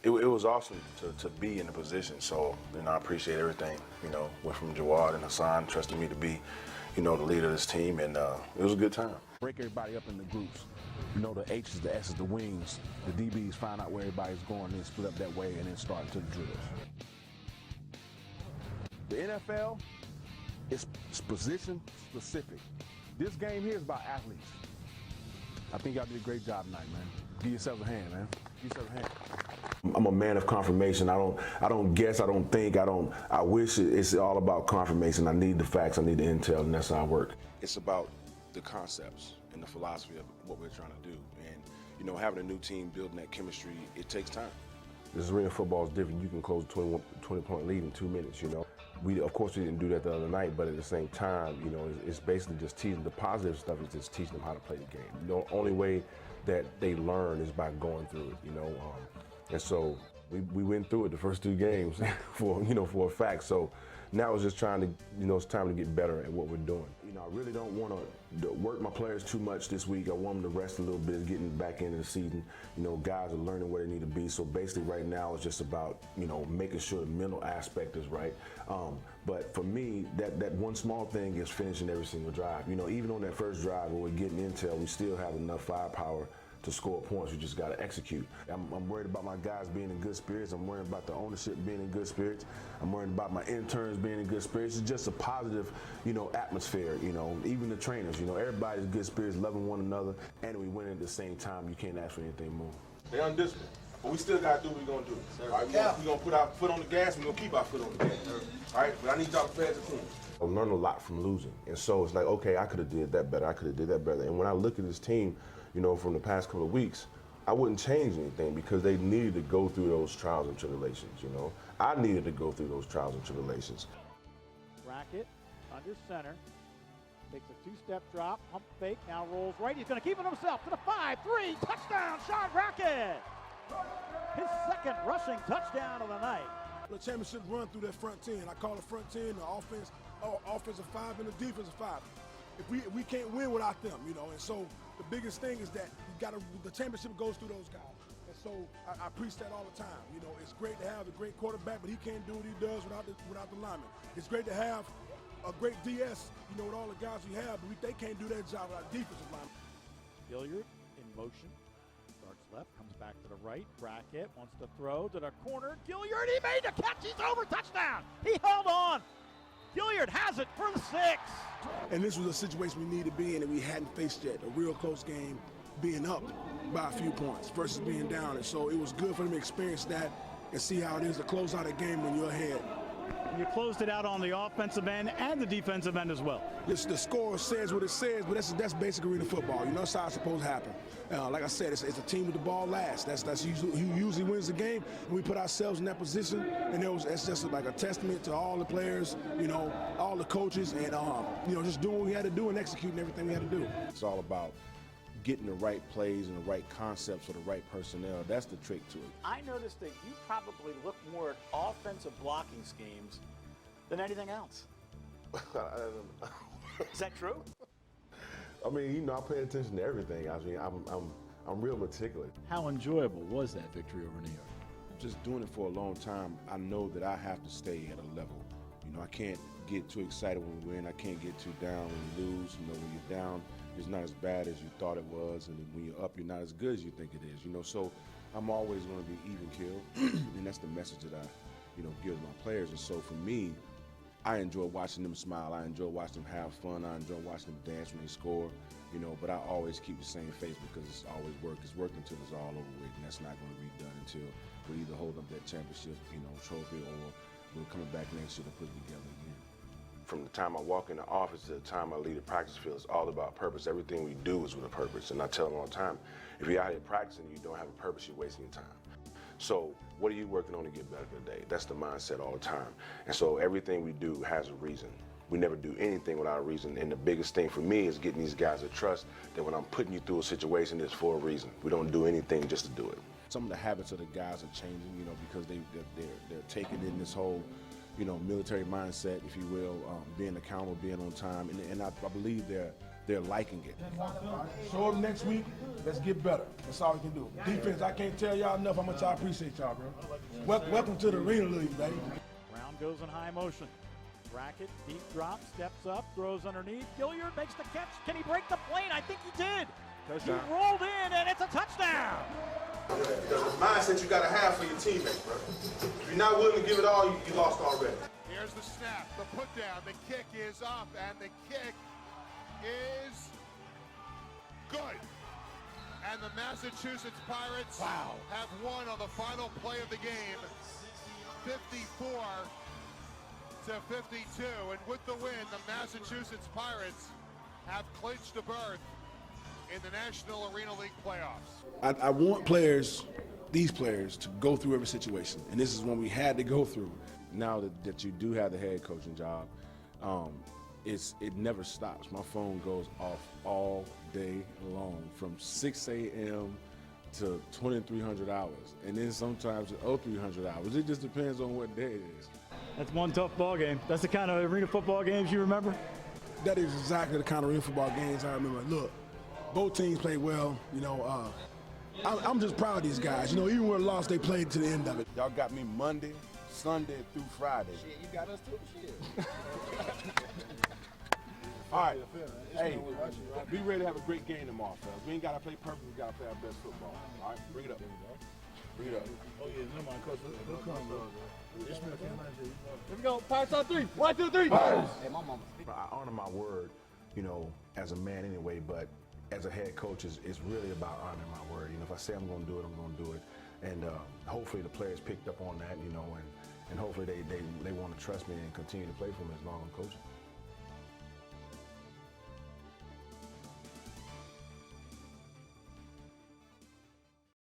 It was awesome to be in the position. So, I appreciate everything. Went from Jawad and Hassan trusting me to be, the leader of this team, and it was a good time. Break everybody up into groups. The H's, the S's, the wings, the DBs, find out where everybody's going, and then split up that way, and then start into the drills. The NFL is position specific. This game here is about athletes. I think y'all did a great job tonight, man. Give yourselves a hand, man. Give yourselves a hand. I'm a man of confirmation. I don't guess, I don't think, I wish it's all about confirmation. I need the facts, I need the intel, and that's how I work. It's about the concepts and the philosophy of what we're trying to do. And, having a new team, building that chemistry, it takes time. This arena football is different. You can close a 20-point lead in 2 minutes, Of course, we didn't do that the other night, but at the same time, it's basically just teaching. The positive stuff is just teaching them how to play the game. The only way that they learn is by going through it, And so we went through it the first 2 games for a fact. So now it's just trying to, it's time to get better at what we're doing. I really don't want to work my players too much this week. I want them to rest a little bit, getting back into the season. Guys are learning where they need to be. So basically right now it's just about, making sure the mental aspect is right. But for me, that one small thing is finishing every single drive. Even on that first drive where we're getting intel, we still have enough firepower to score points. We just got to execute. I'm worried about my guys being in good spirits. I'm worried about the ownership being in good spirits. I'm worried about my interns being in good spirits. It's just a positive, atmosphere, even the trainers, everybody's in good spirits, loving one another, and we win at the same time. You can't ask for anything more. They're undisciplined, but we still got to do what we're going to do. All right, we're going to put our foot on the gas, and we're going to keep our foot on the gas. All right, but I need y'all to play as a team. I learned a lot from losing, and so it's like, okay, I could have did that better. I could have did that better. And when I look at this team, from the past couple of weeks, I wouldn't change anything because they needed to go through those trials and tribulations, I needed to go through those trials and tribulations. Brackett under center, takes a 2-step drop, pump fake, now rolls right. He's going to keep it himself to the 5-3, touchdown, Sean Brackett! His second rushing touchdown of the night. The championship run through that front 10. I call it front 10, the offensive 5 and the defensive 5. If we can't win without them, and so the biggest thing is that the championship goes through those guys. And so I preach that all the time. It's great to have a great quarterback, but he can't do what he does without the linemen. It's great to have a great DS, with all the guys we have, but they can't do that job without defensive linemen. Gilliard in motion, starts left, comes back to the right. Brackett wants to throw to the corner. Gilliard, he made the catch. He's over, touchdown. He held on. Gilliard has it for the 6. And this was a situation we needed to be in that we hadn't faced yet. A real close game, being up by a few points versus being down. And so it was good for them to experience that and see how it is to close out a game when you're ahead. You closed it out on the offensive end and the defensive end as well. The score says what it says, but that's basic arena football. That's how it's supposed to happen. Like I said, it's a team with the ball last. That's usually who usually wins the game. And we put ourselves in that position, and it's just like a testament to all the players, all the coaches, and just doing what we had to do and executing everything we had to do. It's all about getting the right plays and the right concepts for the right personnel. That's the trick to it. I noticed that you probably look more at offensive blocking schemes than anything else. Is that true? I mean, I pay attention to everything. I mean, I'm real meticulous. How enjoyable was that victory over New York? Just doing it for a long time, I know that I have to stay at a level. I can't get too excited when we win. I can't get too down when we lose. When you're down, it's not as bad as you thought it was, and when you're up, you're not as good as you think it is. So I'm always going to be even killed, and that's the message that I, give to my players. And so for me, I enjoy watching them smile. I enjoy watching them have fun. I enjoy watching them dance when they score. But I always keep the same face because it's always work. It's work until it's all over with, and that's not going to be done until we either hold up that championship, trophy, or we're coming back next year to put it together again. From the time I walk in the office to the time I leave the practice field, it's all about purpose. Everything we do is with a purpose. And I tell them all the time, if you're out here practicing and you don't have a purpose, you're wasting your time. So what are you working on to get better today? That's the mindset all the time. And so everything we do has a reason. We never do anything without a reason. And the biggest thing for me is getting these guys to trust that when I'm putting you through a situation, it's for a reason. We don't do anything just to do it. Some of the habits of the guys are changing, because they're taking in this whole, military mindset, if you will, being accountable, being on time, and I believe they're they're liking it. Show up next week. Let's get better. That's all we can do. Defense, I can't tell y'all enough how much I appreciate y'all, bro. Welcome to the Arena League, baby. Brown goes in high motion. Brackett, deep drop, steps up, throws underneath. Gilliard makes the catch. Can he break the plane? I think he did. Touchdown. He rolled in, and it's a touchdown. The mindset you got to have for your teammates, bro. If you're not willing to give it all, you lost already. Here's the snap, the put down, the kick is up, and the kick is good. And the Massachusetts Pirates have won on the final play of the game, 54 to 52. And with the win, the Massachusetts Pirates have clinched a berth in the National Arena League playoffs. I want players, these players, to go through every situation, and this is one we had to go through. Now that you do have the head coaching job, it never stops. My phone goes off all day long from 6 a.m. to 2300 hours, and then sometimes 0300 hours. It just depends on what day it is. That's one tough ball game. That's the kind of arena football games you remember? That is exactly the kind of arena football games I remember. Look, both teams played well. You know, I'm just proud of these guys. You know, even when lost, they played to the end of it. Y'all got me Monday, Sunday through Friday. Shit, you got us too. Shit. All right, hey, be ready to have a great game tomorrow, fellas. We ain't got to play perfect. We got to play our best football. All right, bring it up. Bring it up. Oh yeah, never mind, coach. They'll come, bro. Here we go. Pirates on 3. 1, 2, 3. Pirates. Hey, my mama. I honor my word, you know, as a man anyway, but as a head coach, it's really about honoring my word. You know, if I say I'm going to do it, I'm going to do it. And hopefully the players picked up on that, you know, and hopefully they want to trust me and continue to play for me as long as I'm coaching.